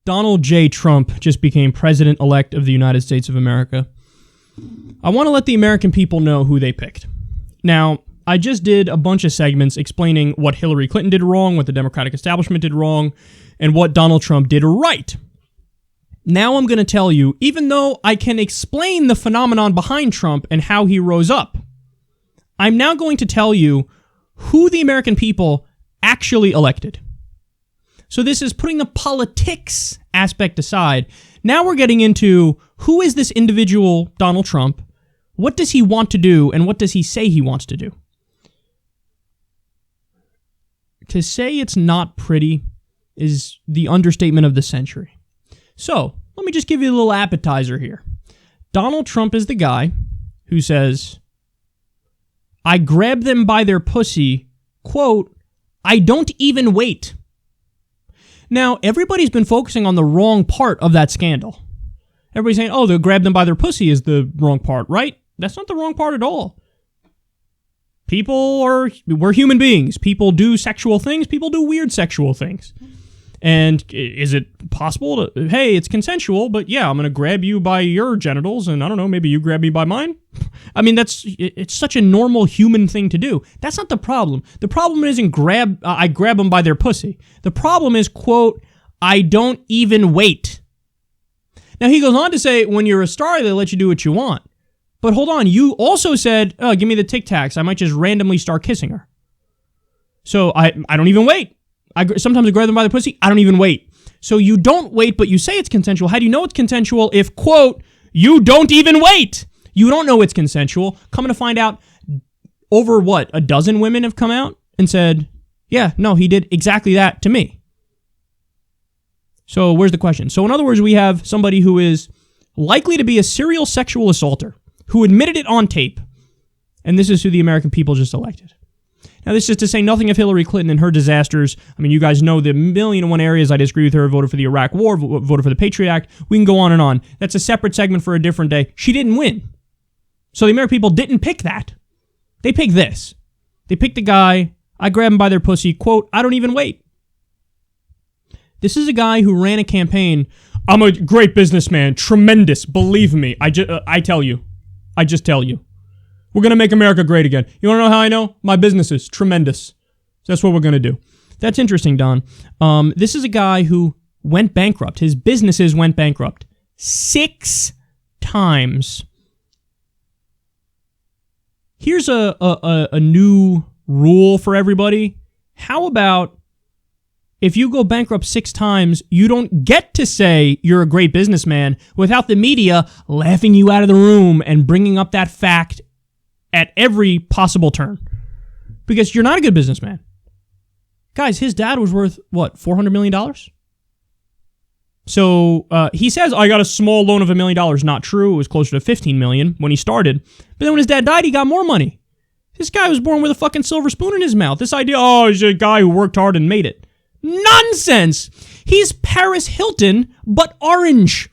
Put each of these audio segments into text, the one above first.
Donald J. Trump just became president-elect of the United States of America. I want to let the American people know who they picked. Now, I just did a bunch of segments explaining what Hillary Clinton did wrong, what the Democratic establishment did wrong, and what Donald Trump did right. Now I'm going to tell you, even though I can explain the phenomenon behind Trump and how he rose up, I'm now going to tell you who the American people actually elected. So this is putting the politics aspect aside. Now we're getting into who is this individual Donald Trump, what does he want to do, and what does he say he wants to do? To say it's not pretty is the understatement of the century. So, let me just give you a little appetizer here. Donald Trump is the guy who says, I grab them by their pussy, quote, I don't even wait. Now, everybody's been focusing on the wrong part of that scandal. Everybody's saying, oh, the grab them by their pussy is the wrong part, right? That's not the wrong part at all. We're human beings. People do sexual things. People do weird sexual things. And is it possible to, hey, it's consensual, but yeah, I'm going to grab you by your genitals, and I don't know, maybe you grab me by mine? I mean, it's such a normal human thing to do. That's not the problem. The problem isn't I grab them by their pussy. The problem is, quote, I don't even wait. Now, he goes on to say, when you're a star, they let you do what you want. But hold on, you also said, oh, give me the Tic Tacs. I might just randomly start kissing her. So I don't even wait. Sometimes I grab them by the pussy. I don't even wait. So you don't wait, but you say it's consensual. How do you know it's consensual if, quote, you don't even wait? You don't know it's consensual. Coming to find out, over what, a dozen women have come out and said, yeah, no, he did exactly that to me. So where's the question? So in other words, we have somebody who is likely to be a serial sexual assaulter who admitted it on tape. And this is who the American people just elected. Now, this is to say nothing of Hillary Clinton and her disasters. I mean, you guys know the 1,000,001 areas I disagree with her, voted for the Iraq War, voted for the Patriot Act. We can go on and on. That's a separate segment for a different day. She didn't win. So the American people didn't pick that. They picked this. They picked the guy, I grab him by their pussy, quote, I don't even wait. This is a guy who ran a campaign. I'm a great businessman, tremendous, believe me. I just tell you. We're going to make America great again. You want to know how I know? My business is tremendous. That's what we're going to do. That's interesting, Don. This is a guy who went bankrupt. His businesses went bankrupt 6 times. Here's a new rule for everybody. How about if you go bankrupt 6 times, you don't get to say you're a great businessman without the media laughing you out of the room and bringing up that fact at every possible turn. Because you're not a good businessman. Guys, his dad was worth, what, $400 million? So he says, I got a small loan of $1 million. Not true. It was closer to $15 million when he started. But then when his dad died, he got more money. This guy was born with a fucking silver spoon in his mouth. This idea, oh, he's a guy who worked hard and made it. Nonsense! He's Paris Hilton, but orange.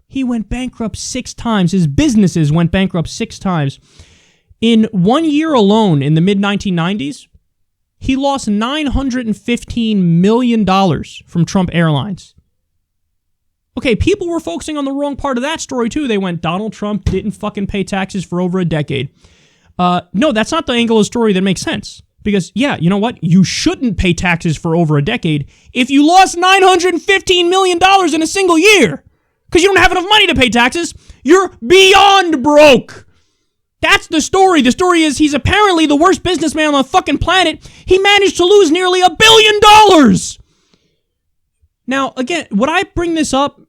He went bankrupt 6 times. His businesses went bankrupt 6 times. In 1 year alone, in the mid-1990s, he lost $915 million from Trump Airlines. Okay, people were focusing on the wrong part of that story, too. They went, Donald Trump didn't fucking pay taxes for over a decade. No, that's not the angle of the story that makes sense. Because, yeah, you know what? You shouldn't pay taxes for over a decade if you lost $915 million in a single year. Because you don't have enough money to pay taxes. You're beyond broke. That's the story. The story is he's apparently the worst businessman on the fucking planet. He managed to lose nearly $1 billion. Now, again, would I bring this up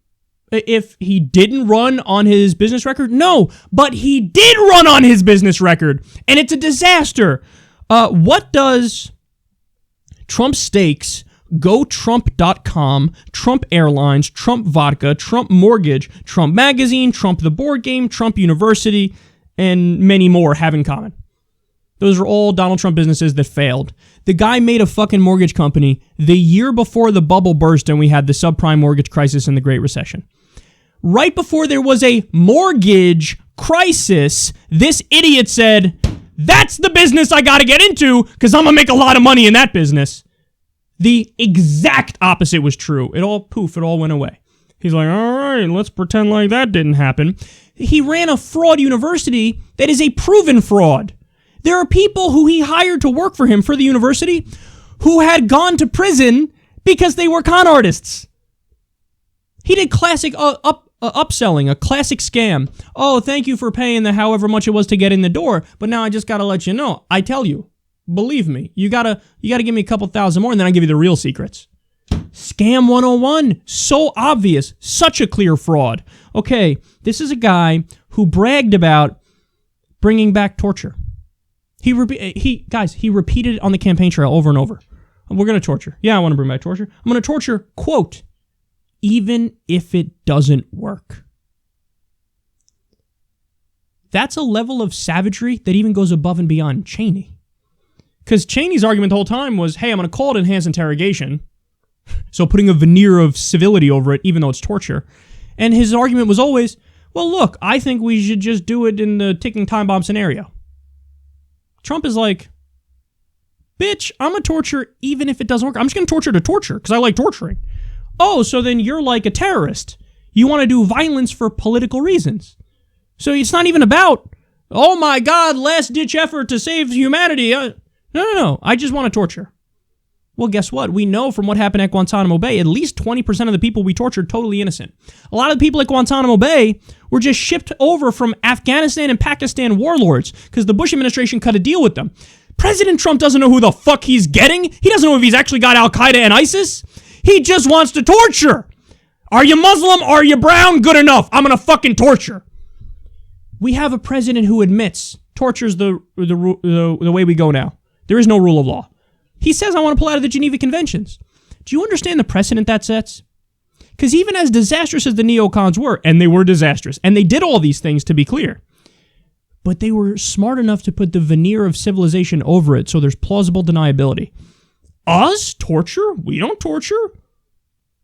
if he didn't run on his business record? No, but he did run on his business record, and it's a disaster. What does Trump Steaks, GoTrump.com, Trump Airlines, Trump Vodka, Trump Mortgage, Trump Magazine, Trump the Board Game, Trump University, and many more have in common? Those are all Donald Trump businesses that failed. The guy made a fucking mortgage company the year before the bubble burst and we had the subprime mortgage crisis and the Great Recession. Right before there was a mortgage crisis, this idiot said, that's the business I got to get into because I'm going to make a lot of money in that business. The exact opposite was true. It all went away. He's like, all right, let's pretend like that didn't happen. He ran a fraud university that is a proven fraud. There are people who he hired to work for him for the university who had gone to prison because they were con artists. He did classic upselling, a classic scam. Oh, thank you for paying the however much it was to get in the door, but now I just got to let you know. I tell you, believe me, you gotta give me a couple thousand more, and then I give you the real secrets. Scam 101, so obvious, such a clear fraud. Okay, this is a guy who bragged about bringing back torture. He repeated it on the campaign trail over and over. We're going to torture. Yeah, I want to bring back torture. I'm going to torture, quote, even if it doesn't work. That's a level of savagery that even goes above and beyond Cheney. Because Cheney's argument the whole time was, hey, I'm going to call it enhanced interrogation. So putting a veneer of civility over it, even though it's torture. And his argument was always, well, look, I think we should just do it in the ticking time bomb scenario. Trump is like, bitch, I'm going to torture even if it doesn't work. I'm just going to torture to torture because I like torturing. Oh, so then you're like a terrorist. You want to do violence for political reasons. So it's not even about, oh my God, last-ditch effort to save humanity. No. I just want to torture. Well, guess what? We know from what happened at Guantanamo Bay, at least 20% of the people we tortured totally innocent. A lot of the people at Guantanamo Bay were just shipped over from Afghanistan and Pakistan warlords because the Bush administration cut a deal with them. President Trump doesn't know who the fuck he's getting. He doesn't know if he's actually got Al-Qaeda and ISIS. He just wants to torture. Are you Muslim? Are you brown? Good enough. I'm going to fucking torture. We have a president who admits torture's the way we go now. There is no rule of law. He says, I want to pull out of the Geneva Conventions. Do you understand the precedent that sets? Because even as disastrous as the neocons were, and they were disastrous, and they did all these things to be clear, but they were smart enough to put the veneer of civilization over it so there's plausible deniability. Us? Torture? We don't torture.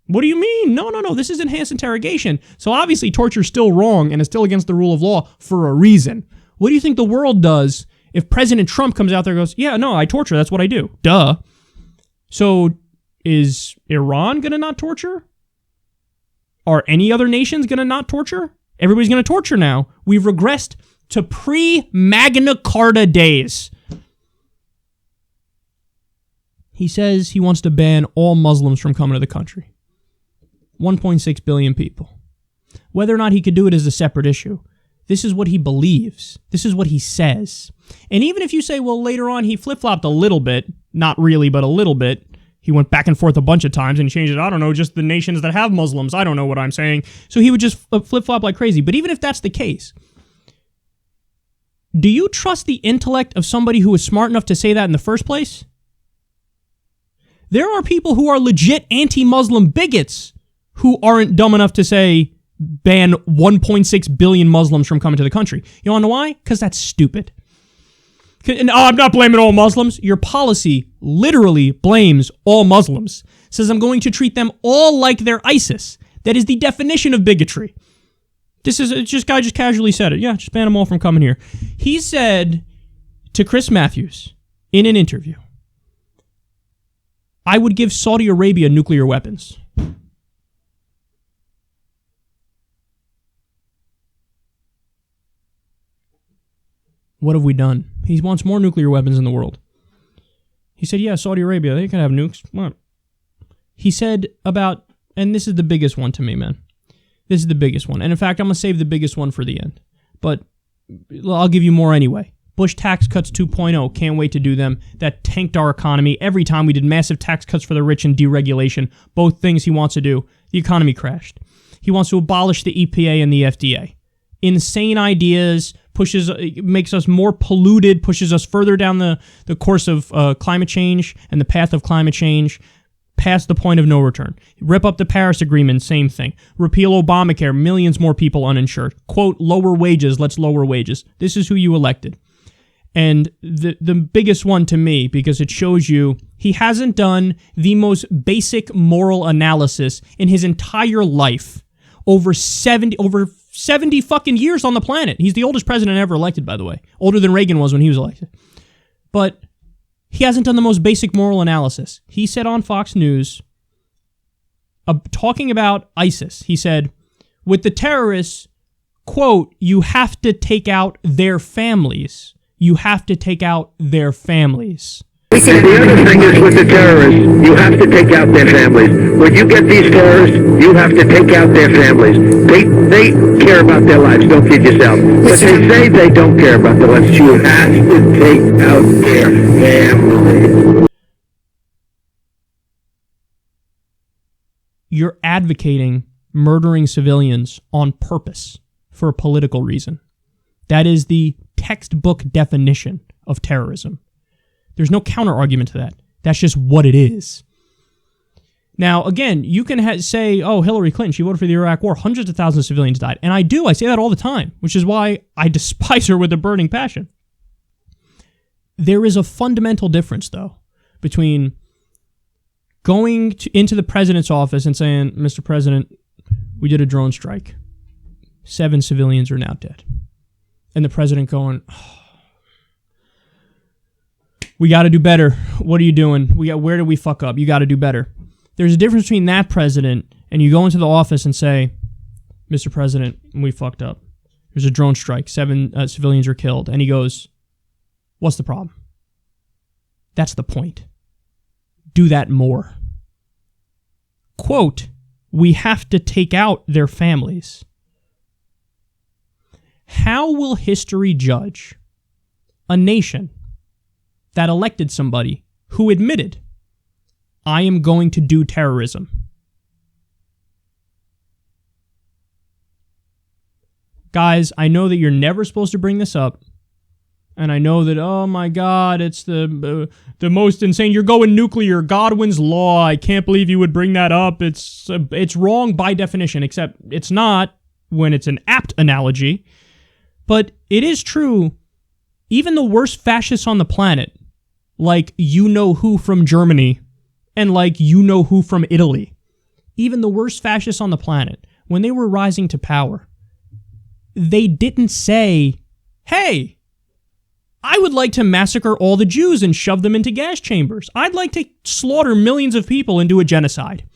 What do you mean? No. This is enhanced interrogation. So obviously torture's still wrong and it's still against the rule of law for a reason. What do you think the world does if President Trump comes out there and goes, yeah, no, I torture. That's what I do. Duh. So is Iran going to not torture? Are any other nations going to not torture? Everybody's going to torture now. We've regressed to pre-Magna Carta days. He says he wants to ban all Muslims from coming to the country. 1.6 billion people. Whether or not he could do it is a separate issue. This is what he believes. This is what he says. And even if you say, well, later on he flip-flopped a little bit, not really, but a little bit. He went back and forth a bunch of times and he changed it. I don't know, just the nations that have Muslims. I don't know what I'm saying. So he would just flip-flop like crazy. But even if that's the case, do you trust the intellect of somebody who is smart enough to say that in the first place? There are people who are legit anti-Muslim bigots who aren't dumb enough to say, ban 1.6 billion Muslims from coming to the country. You want to know why? Because that's stupid. And, I'm not blaming all Muslims. Your policy literally blames all Muslims. Says I'm going to treat them all like they're ISIS. That is the definition of bigotry. Guy just casually said it. Yeah, just ban them all from coming here. He said to Chris Matthews in an interview, I would give Saudi Arabia nuclear weapons. What have we done? He wants more nuclear weapons in the world. He said, yeah, Saudi Arabia, they can have nukes. What? He said about, and this is the biggest one to me, man. This is the biggest one. And in fact, I'm going to save the biggest one for the end. But I'll give you more anyway. Bush tax cuts 2.0. Can't wait to do them. That tanked our economy. Every time we did massive tax cuts for the rich and deregulation, both things he wants to do, the economy crashed. He wants to abolish the EPA and the FDA. Insane ideas, makes us more polluted, pushes us further down the course of climate change and the path of climate change, past the point of no return. Rip up the Paris Agreement, same thing. Repeal Obamacare, millions more people uninsured. Quote, lower wages, let's lower wages. This is who you elected. And the biggest one to me, because it shows you he hasn't done the most basic moral analysis in his entire life. Over 70 fucking years on the planet. He's the oldest president ever elected, by the way. Older than Reagan was when he was elected. But He hasn't done the most basic moral analysis. He said on Fox News, talking about ISIS, he said, with the terrorists, quote, you have to take out their families. You have to take out their families. The other thing is with the terrorists, you have to take out their families. When you get these terrorists, you have to take out their families. They care about their lives, don't kid yourself. But they say they don't care about their lives. You have to take out their families. You're advocating murdering civilians on purpose for a political reason. That is the textbook definition of terrorism. There's no counter-argument to that. That's just what it is. Now, again, you can say, oh, Hillary Clinton, she voted for the Iraq War. Hundreds of thousands of civilians died. And I do. I say that all the time, which is why I despise her with a burning passion. There is a fundamental difference, though, between going into the president's office and saying, Mr. President, we did a drone strike. 7 civilians are now dead. And the president going, oh, we got to do better. What are you doing? Where did we fuck up? You got to do better. There's a difference between that president and you go into the office and say, Mr. President, we fucked up. There's a drone strike. 7 civilians are killed. And he goes, what's the problem? That's the point. Do that more. Quote, we have to take out their families. How will history judge a nation that elected somebody who admitted, I am going to do terrorism? Guys, I know that you're never supposed to bring this up. And I know that, oh my God, it's the most insane. You're going nuclear. Godwin's law. I can't believe you would bring that up. It's wrong by definition, except it's not when it's an apt analogy. But it is true. Even the worst fascists on the planet, like you-know-who from Germany and like you-know-who from Italy, even the worst fascists on the planet, when they were rising to power, they didn't say, hey, I would like to massacre all the Jews and shove them into gas chambers. I'd like to slaughter millions of people and do a genocide.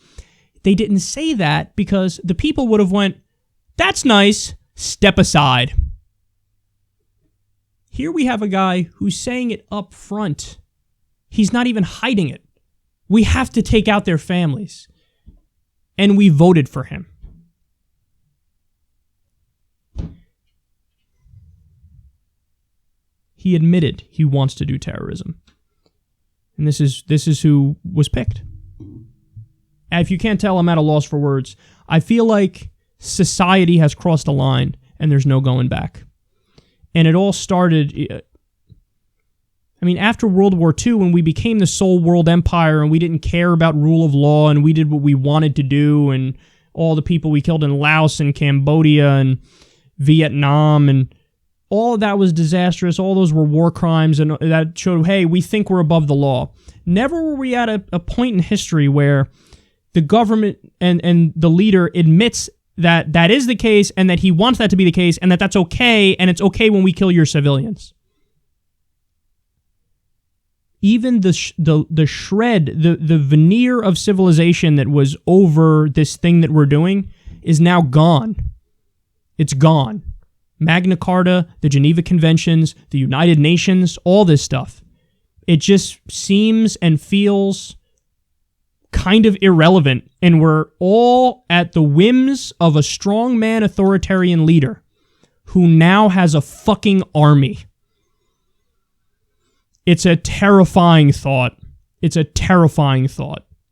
They didn't say that because the people would have went, that's nice, step aside. Here we have a guy who's saying it up front. He's not even hiding it. We have to take out their families. And we voted for him. He admitted he wants to do terrorism. And this is who was picked. And if you can't tell, I'm at a loss for words. I feel like society has crossed a line and there's no going back. And it all started, after World War II, when we became the sole world empire and we didn't care about rule of law and we did what we wanted to do, and all the people we killed in Laos and Cambodia and Vietnam, and all of that was disastrous. All those were war crimes, and that showed, hey, we think we're above the law. Never were we at a point in history where the government and the leader admits that that is the case and that he wants that to be the case and that that's okay, and it's okay when we kill your civilians. Even the shred, the veneer of civilization that was over this thing that we're doing is now gone. It's gone. Magna Carta, the Geneva Conventions, the United Nations, all this stuff. It just seems and feels kind of irrelevant, and we're all at the whims of a strongman authoritarian leader who now has a fucking army. It's a terrifying thought. It's a terrifying thought.